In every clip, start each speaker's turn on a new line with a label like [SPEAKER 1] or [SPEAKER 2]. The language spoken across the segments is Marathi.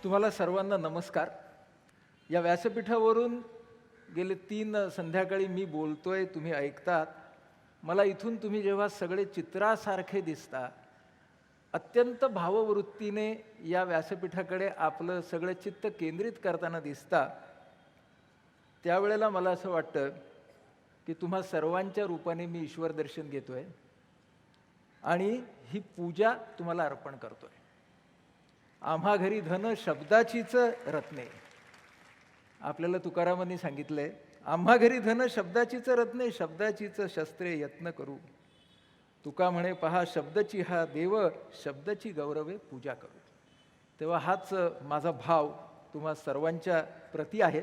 [SPEAKER 1] तुम्हाला सर्वांना नमस्कार. या व्यासपीठावरून गेले 3 संध्याकाळी मी बोलतोय, तुम्ही ऐकतात. मला इथून तुम्ही जेव्हा सगळे चित्रासारखे दिसता, अत्यंत भाववृत्तीने या व्यासपीठाकडे आपलं सगळं चित्त केंद्रित करताना दिसता, त्यावेळेला मला असं वाटतं की तुम्हा सर्वांच्या रूपाने मी ईश्वर दर्शन घेतोय आणि ही पूजा तुम्हाला अर्पण करतोय. आम्हा घरी धन शब्दाचीच रत्ने. आपल्याला तुकारामांनी सांगितलंय, आम्हा घरी धन शब्दाचीच रत्ने, शब्दाचीच शस्त्रे यत्न करू. तुका म्हणे पहा शब्दची हा देव, शब्दाची गौरवे पूजा करू. तेव्हा हाच माझा भाव तुम्हा सर्वांच्या प्रती आहे.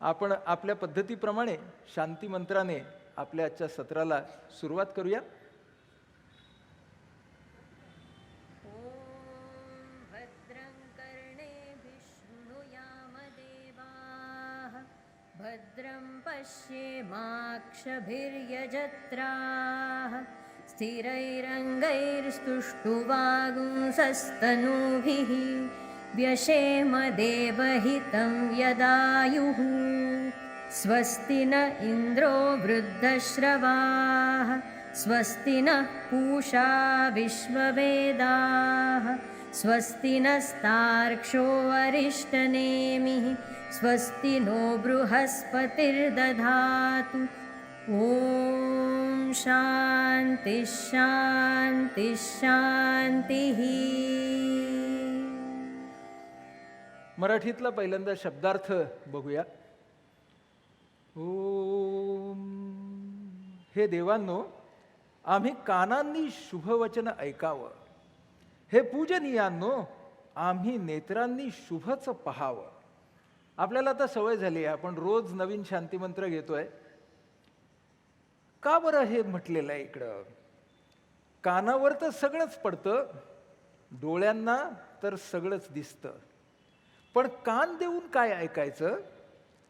[SPEAKER 1] आपण आपल्या पद्धतीप्रमाणे शांती मंत्राने आपल्या आजच्या सत्राला सुरुवात करूया.
[SPEAKER 2] भद्रं पश्येमाक्षभिर्यजत्राः स्थिरैरङ्गैस्तुष्टुवागुंसस्तनूभिः व्यशेम देवहितं यदायुः. स्वस्ति न इन्द्रो वृद्धश्रवाः स्वस्ति नः पूषा विश्ववेदाः स्वस्ति नस्तार्क्ष्यो अरिष्टनेमिः स्वस्ति नो बृहस्पतिर्दधातु. ॐ शान्ति शान्ति शान्तिः.
[SPEAKER 1] मराठीतला पहिल्यांदा शब्दार्थ बघूया. ओम. हे देवांनो, आम्ही कानांनी शुभवचन ऐकावं. हे पूजनीयांनो, आम्ही नेत्रांनी शुभच पहावं. आपल्याला आता सवय झाली आहे, आपण रोज नवीन शांतिमंत्र घेतोय. का बरं हे म्हटलेलं आहे इकडं? कानावर तर सगळंच पडतं, डोळ्यांना तर सगळंच दिसतं, पण कान देऊन काय ऐकायचं,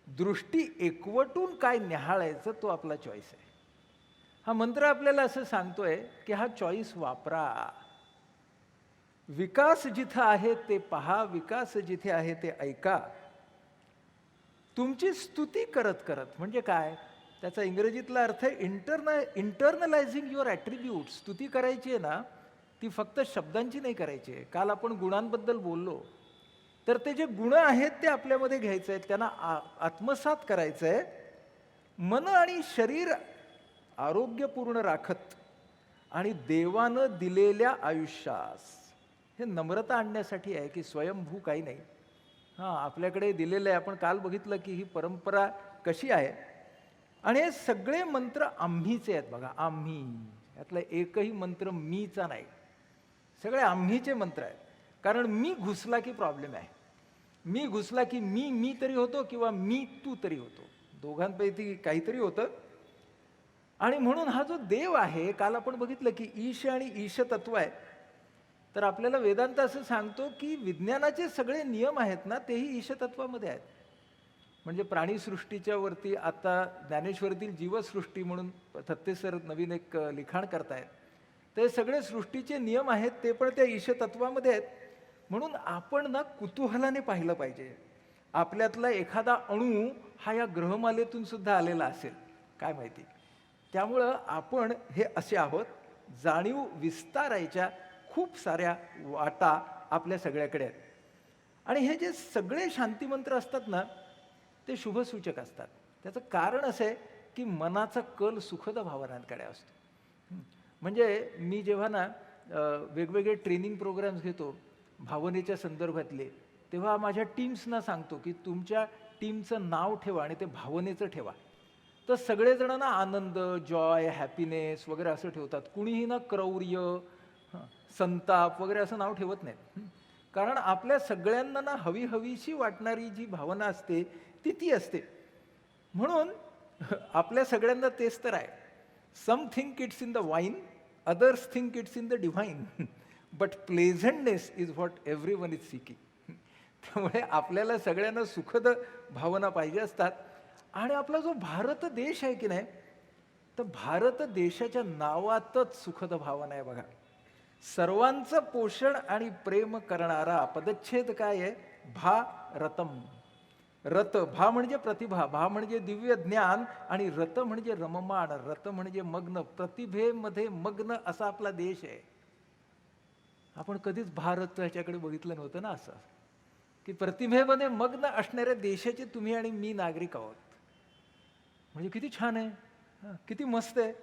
[SPEAKER 1] दृष्टी एकवटून काय निहाळायचं, तो आपला चॉईस आहे. हा मंत्र आपल्याला असं सांगतोय की हा चॉईस वापरा. विकास जिथं आहे ते पहा, विकास जिथे आहे ते ऐका. तुमची स्तुती करत करत, म्हणजे काय त्याचा इंग्रजीतला अर्थ आहे इंटरनलायझिंग युअर ॲट्रिब्यूट. स्तुती करायची आहे ना, ती फक्त शब्दांची नाही करायची आहे. काल आपण गुणांबद्दल बोललो, तर ते जे गुण आहेत ते आपल्यामध्ये घ्यायचे आहेत, त्यांना आत्मसात करायचं आहे. मन आणि शरीर आरोग्यपूर्ण राखत आणि देवानं दिलेल्या आयुष्यास, हे नम्रता आणण्यासाठी आहे की स्वयंभू काही नाही. हां, आपल्याकडे दिलेलं आहे. आपण काल बघितलं की ही परंपरा कशी आहे. आणि हे सगळे मंत्र आम्हीचे आहेत बघा. आम्ही, यातला एकही मंत्र मीचा नाही. सगळे आम्हीचे मंत्र आहेत. कारण मी घुसला की प्रॉब्लेम आहे. मी घुसला की मी तरी होतो किंवा मी तू तरी होतो. दोघांपैकी काहीतरी होतं. आणि म्हणून हा जो देव आहे, काल आपण बघितलं की ईश आणि ईश तत्व आहे. तर आपल्याला वेदांत असं सांगतो की विज्ञानाचे सगळे नियम आहेत ना, तेही ईशतत्वामध्ये आहेत. म्हणजे प्राणीसृष्टीच्या वरती आता ज्ञानेश्वरीतील जीवसृष्टी म्हणून थत्ते सर नवीन एक लिखाण करतायत. ते सगळे सृष्टीचे नियम आहेत, ते पण त्या ईशतत्वामध्ये आहेत. म्हणून आपण ना कुतूहलाने पाहिलं पाहिजे. आपल्यातला एखादा अणू हा या ग्रहमालेतून सुद्धा आलेला असेल, काय माहिती. त्यामुळं आपण हे असे आहोत. जाणीव विस्तारायच्या खूप साऱ्या वाटा आपल्या सगळ्याकडे आहेत. आणि हे जे सगळे शांतिमंत्र असतात ना, ते शुभसूचक असतात. त्याचं कारण असं आहे की मनाचा कल सुखद भावनांकडे असतो. म्हणजे मी जेव्हा ना वेगवेगळे ट्रेनिंग प्रोग्राम्स घेतो भावनेच्या संदर्भातले, तेव्हा माझ्या टीम्सना सांगतो की तुमच्या टीमचं नाव ठेवा आणि ते भावनेचं ठेवा. तर सगळेजण ना आनंद, जॉय, हॅपीनेस वगैरे असं ठेवतात. कुणीही ना क्रौर्य, संताप वगैरे असं नाव ठेवत नाहीत. कारण आपल्या सगळ्यांना ना हवीशी वाटणारी जी भावना असते ती असते. म्हणून आपल्या सगळ्यांना तेच तर आहे. Some think it's in the wine, others think it's in the divine, but pleasantness is what everyone is seeking. त्यामुळे आपल्याला सगळ्यांना सुखद भावना पाहिजे असतात. आणि आपला जो भारत देश आहे की नाही, तर भारत देशाच्या नावातच सुखद भावना आहे बघा. सर्वांचं पोषण आणि प्रेम करणारा. पदच्छेद काय आहे? भा रतम. रत, भा म्हणजे प्रतिभा, भा म्हणजे दिव्य ज्ञान, आणि रत म्हणजे रममाण, रत म्हणजे मग्न, प्रतिभेमध्ये मग्न असा आपला देश आहे. आपण कधीच भारत ह्याच्याकडे बघितलं नव्हतं ना, असं की प्रतिभेमध्ये मग्न असणाऱ्या देशाचे तुम्ही आणि मी नागरिक आहोत. म्हणजे किती छान आहे, किती मस्त आहे.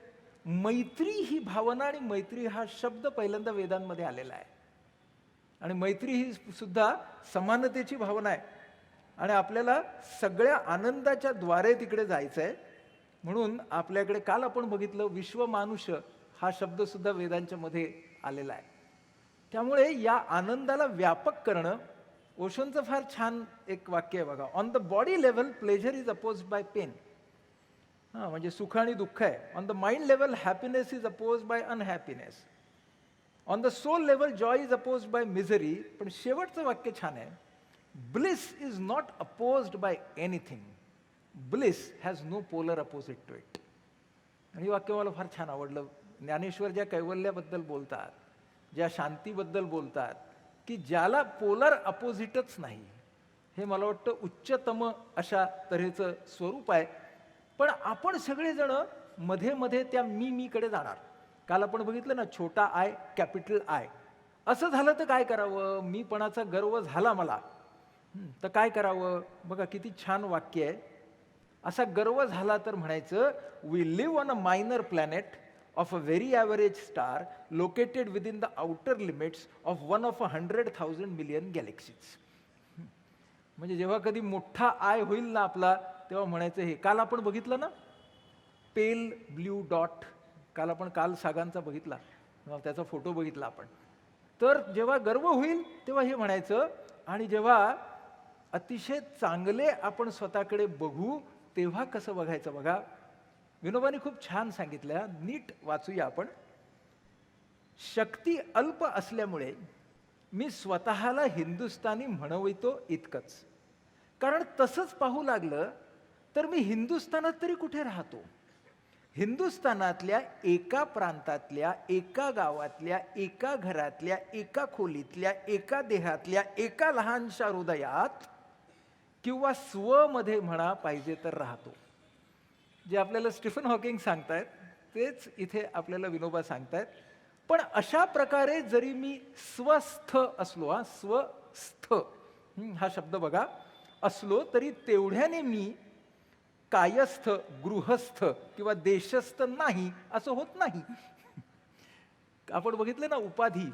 [SPEAKER 1] मैत्री ही भावना आणि मैत्री हा शब्द पहिल्यांदा वेदांमध्ये आलेला आहे. आणि मैत्री ही सुद्धा समानतेची भावना आहे. आणि आपल्याला सगळ्या आनंदाच्या द्वारे तिकडे जायचं आहे. म्हणून आपल्याकडे काल आपण बघितलं विश्वमानुष हा शब्द सुद्धा वेदांच्या मध्ये आलेला आहे. त्यामुळे या आनंदाला व्यापक करणं, ओशोंचं फार छान एक वाक्य आहे बघा, on the body level pleasure is opposed by pain. म्हणजे सुख आणि दुःख आहे. On the mind level happiness is opposed by unhappiness. On the soul level joy is opposed by misery. पण शेवटचं वाक्य छान आहे, bliss is not opposed by anything, bliss has no polar opposite to it. आणि हे वाक्य मला फार छान आवडलं. ज्ञानेश्वर ज्या कैवल्याबद्दल बोलतात, ज्या शांतीबद्दल बोलतात, की ज्याला पोलर अपोजिटच नाही, हे मला वाटतं उच्चतम अशा तऱ्हेचं स्वरूप आहे. पण आपण सगळेजण मध्ये मध्ये त्या मीकडे जाणार. काल आपण बघितलं ना, छोटा आय कॅपिटल आय. असं झालं तर काय करावं, मीपणाचा गर्व झाला मला, तर काय करावं. बघा किती छान वाक्य आहे. असा गर्व झाला तर म्हणायचं, we live on a minor planet of a very average star located within the outer limits of one of 100,000 million galaxies. म्हणजे जेव्हा कधी मोठा आय होईल ना आपला, तेव्हा म्हणायचं हे. काल आपण बघितलं ना, पेल ब्ल्यू डॉट. काल सागांचा बघितला, त्याचा फोटो बघितला आपण. तर जेव्हा गर्व होईल तेव्हा हे म्हणायचं. आणि जेव्हा अतिशय चांगले आपण स्वतःकडे बघू तेव्हा कसं बघायचं बघा. विनोबाने खूप छान सांगितलं, नीट वाचूया आपण. शक्ती अल्प असल्यामुळे मी स्वतःला हिंदुस्थानी म्हणवितो इतकंच. कारण तसंच पाहू लागलं तर मी हिंदुस्थानात तरी कुठे राहतो. हिंदुस्थानातल्या एका प्रांतातल्या, एका गावातल्या, एका घरातल्या, एका खोलीतल्या, एका देहातल्या, एका लहानशा हृदयात किंवा स्वमध्ये म्हणा पाहिजे तर राहतो. जे आपल्याला स्टीफन हॉकिंग सांगतायत तेच इथे आपल्याला विनोबा सांगतायत. पण अशा प्रकारे जरी मी स्वस्थ असलो, स्वस्थ हा शब्द बघा, असलो तरी तेवढ्याने मी कायस्थ, गृहस्थ किंवा देशस्थ नाही असं होत नाही. आपण बघितलं ना उपाधी,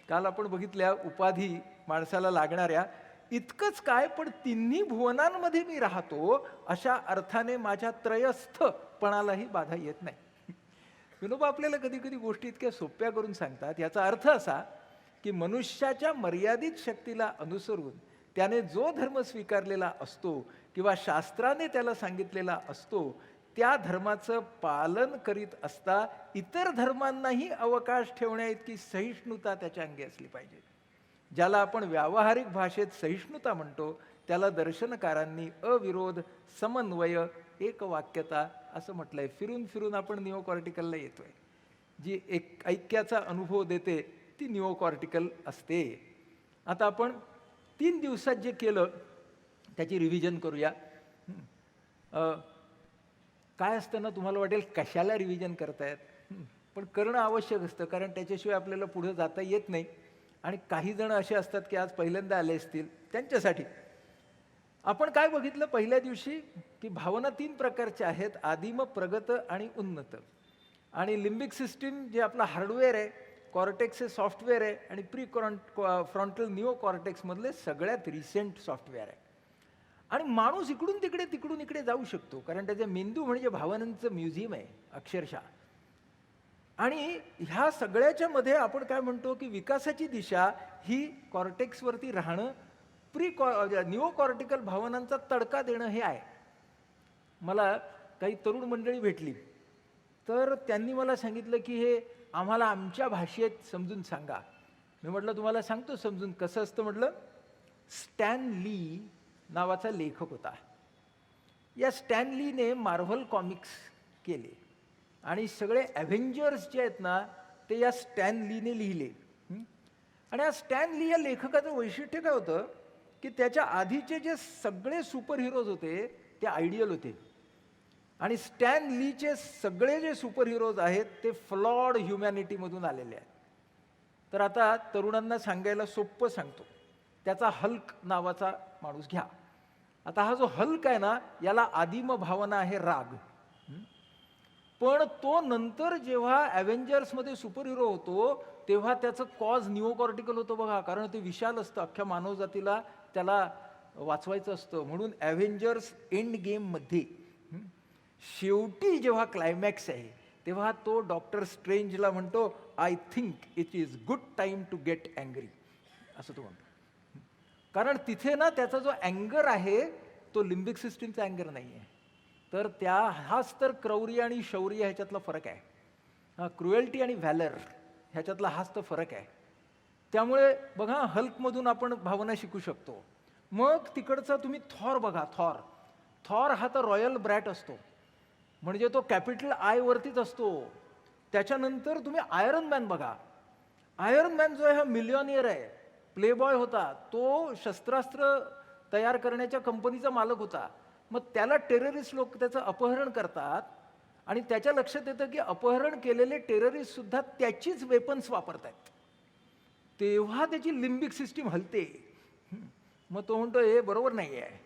[SPEAKER 1] काल आपण बघितल्या उपाधी माणसाला लागणाऱ्या. इतकंच काय, पण तिन्ही भुवनांमध्ये मी राहतो अशा अर्थाने माझ्या त्रयस्थपणालाही बाधा येत नाही. विनोबा आपल्याला कधी कधी गोष्टी इतक्या सोप्या करून सांगतात. याचा अर्थ असा की मनुष्याच्या मर्यादित शक्तीला अनुसरून त्याने जो धर्म स्वीकारलेला असतो किंवा शास्त्राने त्याला सांगितलेला असतो, त्या धर्माचं पालन करीत असता इतर धर्मांनाही अवकाश ठेवण्या इतकी सहिष्णुता त्याच्या अंगी असली पाहिजे. ज्याला आपण व्यावहारिक भाषेत सहिष्णुता म्हणतो, त्याला दर्शनकारांनी अविरोध, समन्वय, एकवाक्यता असं म्हटलंय. फिरून फिरून आपण निओकॉर्टिकलला येतोय. जी एक ऐक्याचा अनुभव देते ती निओकॉर्टिकल असते. आता आपण 3 दिवसात जे केलं त्याची रिव्हिजन करूया. काय असतं ना, तुम्हाला वाटेल कशाला रिव्हिजन करतायत, पण करणं आवश्यक असतं, कारण त्याच्याशिवाय आपल्याला पुढे जाता येत नाही. आणि काही जण असे असतात की आज पहिल्यांदा आले असतील, त्यांच्यासाठी आपण काय बघितलं पहिल्या दिवशी, की भावना 3 प्रकारच्या आहेत, आदिम, प्रगत आणि उन्नत. आणि लिम्बिक सिस्टीम जे आपला हार्डवेअर आहे, कॉर्टेक्स हे सॉफ्टवेअर आहे, आणि फ्रंटल निओ कॉर्टेक्स मधले सगळ्यात रिसेंट सॉफ्टवेअर आहे. आणि माणूस इकडून तिकडे तिकडून इकडे जाऊ शकतो, कारण त्याचा मेंदू म्हणजे भावनांचं म्युझियम आहे अक्षरशः. आणि ह्या सगळ्याच्या मध्ये आपण काय म्हणतो की विकासाची दिशा ही कॉर्टेक्सवरती राहणं, निओ कॉर्टिकल भावनांचा तडका देणं हे आहे. मला काही तरुण मंडळी भेटली, तर त्यांनी मला सांगितलं की हे आम्हाला आमच्या भाषेत समजून सांगा. मी म्हटलं तुम्हाला सांगतो समजून. कसं असतं म्हटलं. स्टॅन ली नावाचा लेखक होता. या स्टॅन लीने मार्व्हल कॉमिक्स केले आणि सगळे ॲव्हेंजर्स जे आहेत ना ते या स्टॅन लीने लिहिले. आणि या स्टॅन ली या लेखकाचं वैशिष्ट्य काय होतं की त्याच्या आधीचे जे सगळे सुपर हिरोज होते ते आयडियल होते आणि स्टॅन लीचे सगळे जे सुपर हिरोज आहेत ते फ्लॉड ह्युमॅनिटीमधून आलेले आहेत. तर आता तरुणांना सांगायला सोपं सांगतो. त्याचा हल्क नावाचा माणूस घ्या. आता हा जो हल्क आहे ना, याला आदिम भावना आहे राग. पण तो नंतर जेव्हा ॲव्हेंजर्समध्ये सुपर हिरो होतो तेव्हा त्याचं कॉज निओकॉर्टिकल होतं बघा, कारण ते विशाल असतं, अख्ख्या मानवजातीला त्याला वाचवायचं असतं. म्हणून ॲव्हेंजर्स एंड गेममध्ये शेवटी जेव्हा क्लायमॅक्स आहे तेव्हा तो डॉक्टर स्ट्रेंजला म्हणतो, I think it is good time to get angry, असं तो म्हणतो. कारण तिथे ना त्याचा जो अँगर आहे तो लिम्बिक सिस्टीमचा अँगर नाही आहे. तर हाच तर क्रौर्य आणि शौर्य ह्याच्यातला फरक आहे. क्रुएल्टी आणि व्हॅलर ह्याच्यातला हाच तर फरक आहे. त्यामुळे बघा, हल्कमधून आपण भावना शिकू शकतो. मग तिकडचा तुम्ही थॉर बघा. थॉर हा तर रॉयल ब्रॅट असतो, म्हणजे तो कॅपिटल आय वरतीच असतो. त्याच्यानंतर तुम्ही आयरन मॅन बघा. आयरन मॅन जो आहे हा मिलियनियर आहे, प्लेबॉय होता, तो शस्त्रास्त्र तयार करण्याच्या कंपनीचा मालक होता. मग त्याला टेररिस्ट लोक त्याचं अपहरण करतात आणि त्याच्या लक्षात येतं की अपहरण केलेले टेररिस्ट सुद्धा त्याचीच वेपन्स वापरतात. तेव्हा त्याची लिम्बिक सिस्टीम हलते. मग तो म्हणतो हे बरोबर नाही आहे,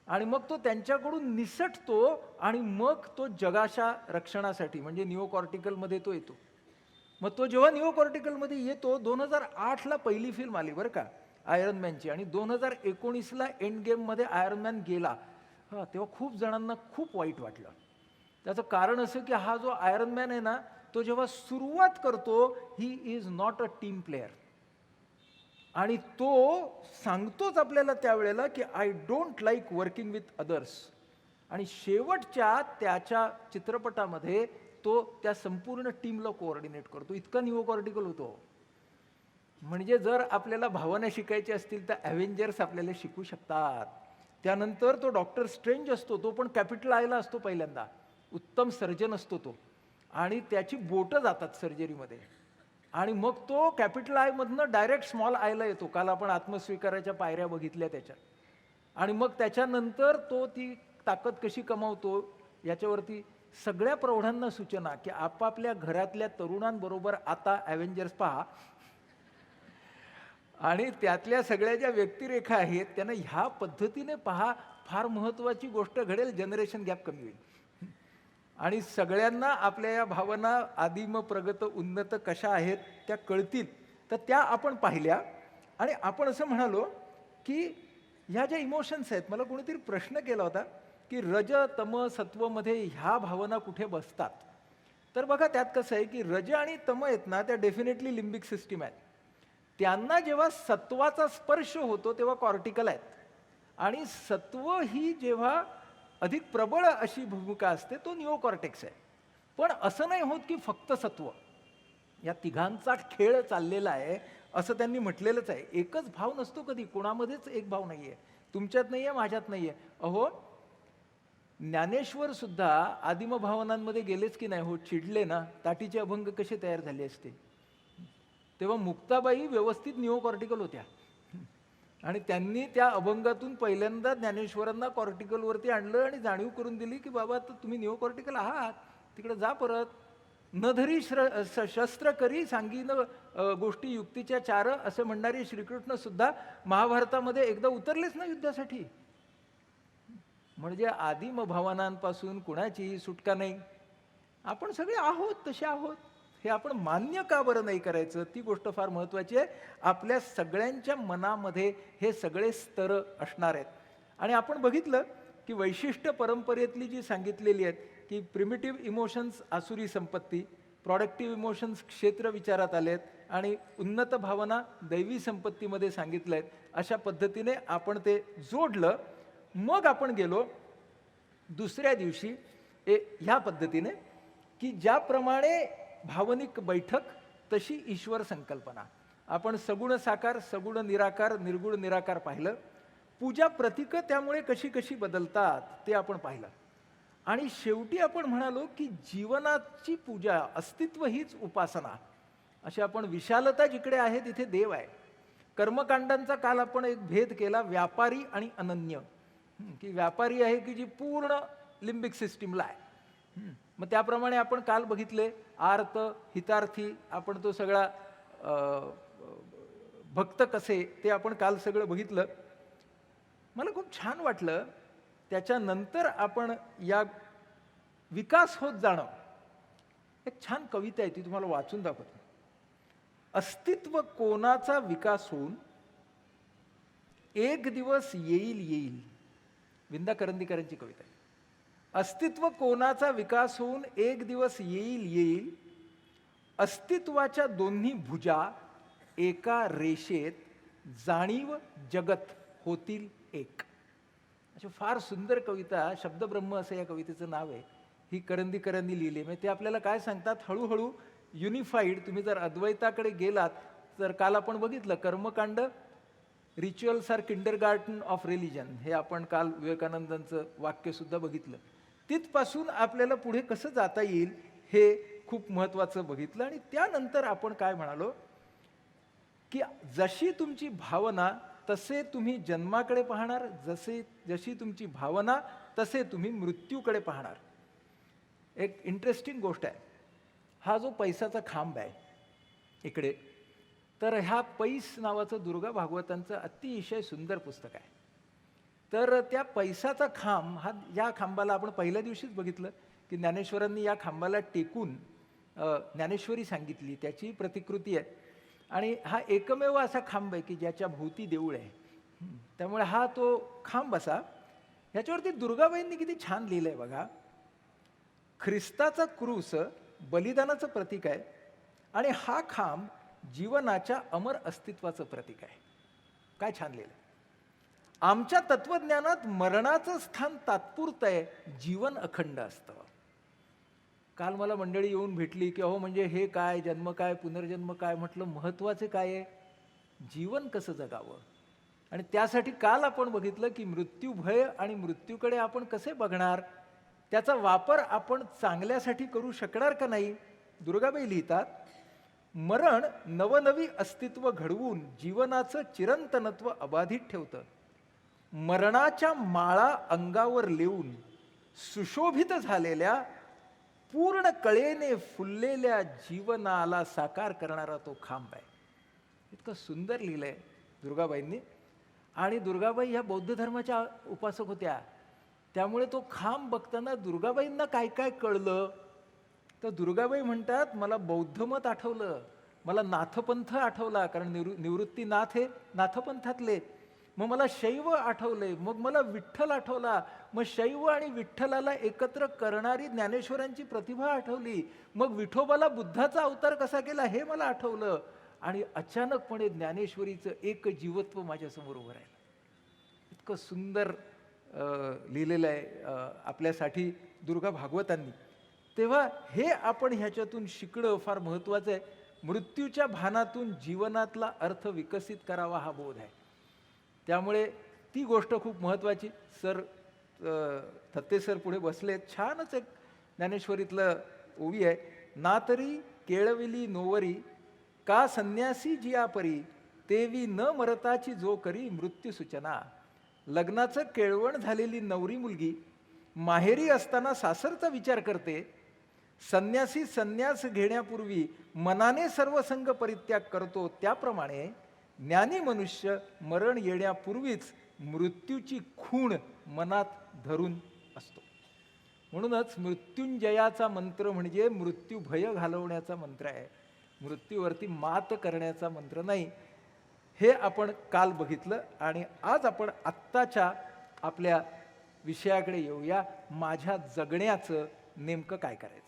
[SPEAKER 1] आणि मग तो त्यांच्याकडून निसटतो आणि मग तो जगाच्या रक्षणासाठी म्हणजे निओकॉर्टिकलमध्ये तो येतो. मग तो जेव्हा निओकॉर्टिकलमध्ये येतो, 2008ला पहिली फिल्म आली बरं का आयरन मॅनची, आणि 2019ला एंड गेममध्ये आयरन मॅन गेला. तेव्हा खूप जणांना खूप वाईट वाटलं. त्याचं कारण असं की हा जो आयरन मॅन आहे ना, तो जेव्हा सुरुवात करतो he is not a team player, आणि तो सांगतोच आपल्याला त्यावेळेला की I don't like working with others. आणि शेवटच्या त्याच्या चित्रपटामध्ये तो त्या संपूर्ण टीमला कोऑर्डिनेट करतो. इतका निओकॉर्टिकल होतो. म्हणजे जर आपल्याला भावना शिकायची असतील तर ॲव्हेंजर्स आपल्याला शिकू शकतात. त्यानंतर तो डॉक्टर स्ट्रेंज असतो, तो पण कॅपिटल आयला असतो पहिल्यांदा. उत्तम सर्जन असतो तो, आणि त्याची बोटं जातात सर्जरीमध्ये, आणि मग तो कॅपिटल आयमधनं डायरेक्ट स्मॉल आयला येतो. काल आपण आत्मस्वीकाराच्या पायऱ्या बघितल्या त्याच्या. आणि मग त्याच्यानंतर तो ती ताकद कशी कमावतो याच्यावरती सगळ्या प्रौढांना सूचना की आपापल्या घरातल्या तरुणांबरोबर आता ॲव्हेंजर्स पहा, आणि त्यातल्या सगळ्या ज्या व्यक्तिरेखा आहेत त्यांना ह्या पद्धतीने पहा. फार महत्त्वाची गोष्ट घडेल, जनरेशन गॅप कमी होईल आणि सगळ्यांना आपल्या या भावना आदिम प्रगत उन्नत कशा आहेत त्या कळतील. तर त्या आपण पाहिल्या, आणि आपण असं म्हणालो की ह्या ज्या इमोशन्स आहेत, मला कोणीतरी प्रश्न केला होता की रज तम सत्वमध्ये ह्या भावना कुठे बसतात. तर बघा, त्यात कसं आहे की रज आणि तम आहेत ना, त्या डेफिनेटली लिम्बिक सिस्टीम आहेत. त्यांना जेव्हा सत्वाचा स्पर्श होतो तेव्हा कॉर्टिकल आहेत, आणि सत्व ही जेव्हा अधिक प्रबळ अशी भूमिका असते तो निओकॉर्टेक्स आहे. पण असं नाही होत की फक्त सत्व. या तिघांचा खेळ चाललेला आहे असं त्यांनी म्हटलेलंच आहे. एकच भाव नसतो कधी, कोणामध्येच एक भाव नाही आहे. तुमच्यात नाही आहे, माझ्यात नाही आहे. अहो, ज्ञानेश्वर सुद्धा आदिम भावनांमध्ये गेलेच की नाही हो. चिडले ना, ताटीचे अभंग कसे तयार झाले असते. तेव्हा मुक्ताबाई व्यवस्थित निओकॉर्टिकल होत्या, आणि त्यांनी त्या अभंगातून पहिल्यांदा ज्ञानेश्वरांना कॉर्टिकलवरती आणलं आणि जाणीव करून दिली की बाबा तुम्ही निओकॉर्टिकल आहात, तिकडे जा परत. न धरी शस्त्र करी सांगीन गोष्टी युक्तीच्या चार, असे म्हणणारे श्रीकृष्ण सुद्धा महाभारतामध्ये एकदा उतरलेच ना युद्धासाठी. म्हणजे आदिम भावनांपासून कुणाचीही सुटका नाही. आपण सगळे आहोत तसे आहोत. हे आपण मान्य का बरं नाही करायचं, ती गोष्ट फार महत्त्वाची आहे. आपल्या सगळ्यांच्या मनामध्ये हे सगळे स्तर असणार आहेत. आणि आपण बघितलं की वैशिष्ट्य परंपरेतली जी सांगितलेली आहेत की प्रिमिटिव्ह इमोशन्स आसुरी संपत्ती, प्रॉडक्टिव्ह इमोशन्स क्षेत्र विचारात आले आहेत, आणि उन्नत भावना दैवी संपत्तीमध्ये सांगितलं आहेत. अशा पद्धतीने आपण ते जोडलं. मग आपण गेलो दुसऱ्या दिवशी ह्या पद्धतीने की ज्याप्रमाणे भावनिक बैठक तशी ईश्वर संकल्पना. आपण सगुण साकार, सगुण निराकार, निर्गुण निराकार पाहिलं. पूजा प्रतीकं त्यामुळे कशी कशी बदलतात ते आपण पाहिलं. आणि शेवटी आपण म्हणालो की जीवनाची पूजा, अस्तित्व हीच उपासना. अशी आपण विशालता जिकडे आहे तिथे देव आहे. कर्मकांडांचा काल आपण एक भेद केला, व्यापारी आणि अनन्य. की व्यापारी आहे की जी पूर्ण लिंबिक सिस्टीमला आहे. मग त्याप्रमाणे आपण काल बघितले आर्त हितार्थी, आपण तो सगळा भक्त कसे ते आपण काल सगळं बघितलं. मला खूप छान वाटलं. त्याच्यानंतर आपण या विकास होत जाणं, एक छान कविता आहे, ती तुम्हाला वाचून दाखवतो. अस्तित्व कोणाचा विकास होऊन एक दिवस येईल येईल. विंदा करंदीकरांची कविता आहे. अस्तित्व कोणाचा विकास होऊन एक दिवस येईल येईल, अस्तित्वाच्या दोन्ही भुजा एका रेषेत जाणीव जगत होतील एक. अशी फार सुंदर कविता, शब्दब्रह्म असं या कवितेचं नाव आहे. ही करंदीकरांनी लिहिली. म्हणजे ते आपल्याला काय सांगतात, हळूहळू युनिफाईड. तुम्ही जर अद्वैताकडे गेलात तर काल आपण बघितलं कर्मकांड, rituals are kindergarten of religion, हे आपण काल विवेकानंदांचं वाक्यसुद्धा बघितलं. तिथपासून आपल्याला पुढे कसं जाता येईल हे खूप महत्त्वाचं बघितलं. आणि त्यानंतर आपण काय म्हणालो की जशी तुमची भावना तसे तुम्ही जन्माकडे पाहणार, जशी तुमची भावना तसे तुम्ही मृत्यूकडे पाहणार. एक इंटरेस्टिंग गोष्ट आहे, हा जो पैसाचा खांब आहे इकडे, तर ह्या पैस नावाचं दुर्गा भागवतांचं अतिशय सुंदर पुस्तक आहे. तर त्या पैसाचा खांब, या खांबाला आपण पहिल्या दिवशीच बघितलं की ज्ञानेश्वरांनी या खांबाला टेकून ज्ञानेश्वरी सांगितली, त्याची प्रतिकृती आहे. आणि हा एकमेव असा खांब आहे की ज्याच्या भोवती देऊळ आहे. त्यामुळे हा तो खांब असा. ह्याच्यावरती दुर्गाबाईंनी किती छान लिहिलं आहे बघा. ख्रिस्ताचा क्रूस बलिदानाचं प्रतीक आहे आणि हा खांब जीवनाच्या अमर अस्तित्वाचं प्रतीक आहे. काय छान लिहिलं. आमच्या तत्वज्ञानात मरणाचं स्थान तात्पुरतं आहे, जीवन अखंड असतं. काल मला मंडळी येऊन भेटली की अहो म्हणजे हे काय, जन्म काय, पुनर्जन्म काय. म्हटलं महत्त्वाचे काय आहे, जीवन कसं जगावं. आणि त्यासाठी काल आपण बघितलं की मृत्यू भय आणि मृत्यूकडे आपण कसे बघणार, त्याचा वापर आपण चांगल्यासाठी करू शकणार का नाही. दुर्गाबाई लिहितात, मरण नवनवी अस्तित्व घडवून जीवनाचं चिरंतनत्व अबाधित ठेवतं. मरणाच्या माळा अंगावर लेऊन सुशोभित झालेल्या पूर्ण कळेने फुललेल्या जीवनाला साकार करणारा तो खांब आहे. इतकं सुंदर लिहिलंय दुर्गाबाईंनी. आणि दुर्गाबाई ह्या बौद्ध धर्माच्या उपासक होत्या, त्यामुळे तो खांब बघताना दुर्गाबाईंना काय काय कळलं. तर दुर्गाबाई म्हणतात, मला बौद्ध मत आठवलं, मला नाथपंथ आठवला, कारण निवृत्तीनाथ हे नाथपंथातले. मग मला शैव आठवले, मग मला विठ्ठल आठवला, मग शैव आणि विठ्ठलाला एकत्र करणारी ज्ञानेश्वरांची प्रतिभा आठवली, मग विठोबाला बुद्धाचा अवतार कसा केला हे मला आठवलं. आणि अचानकपणे ज्ञानेश्वरीचं एक जीवत्व माझ्यासमोर उभं राहिलं. इतकं सुंदर लिहिलेलं आहे आपल्यासाठी दुर्गा भागवतांनी. तेव्हा हे आपण ह्याच्यातून शिकणं फार महत्त्वाचं आहे. मृत्यूच्या भानातून जीवनातला अर्थ विकसित करावा हा बोध आहे. त्यामुळे ती गोष्ट खूप महत्त्वाची. सर थत्ते सर पुढे बसले, छानच एक ज्ञानेश्वरीतलं ओवी आहे. ना तरी केळविली नोवरी का संन्यासी जिया परी, तेवी न मरताची जो करी मृत्यू सूचना. लग्नाचं केळवण झालेली नवरी मुलगी माहेरी असताना सासरचा विचार करते. संन्यासी संन्यास घेण्यापूर्वी मनाने सर्वसंग परित्याग करतो, त्याप्रमाणे ज्ञानी मनुष्य मरण येण्यापूर्वीच मृत्यूची खूण मनात धरून असतो. म्हणूनच मृत्युंजयाचा मंत्र म्हणजे मृत्यू भय घालवण्याचा मंत्र आहे, मृत्यूवरती मात करण्याचा मंत्र नाही. हे आपण काल बघितलं. आणि आज आपण आत्ताच्या आपल्या विषयाकडे येऊया. माझ्या जगण्याचं नेमकं काय करायचं.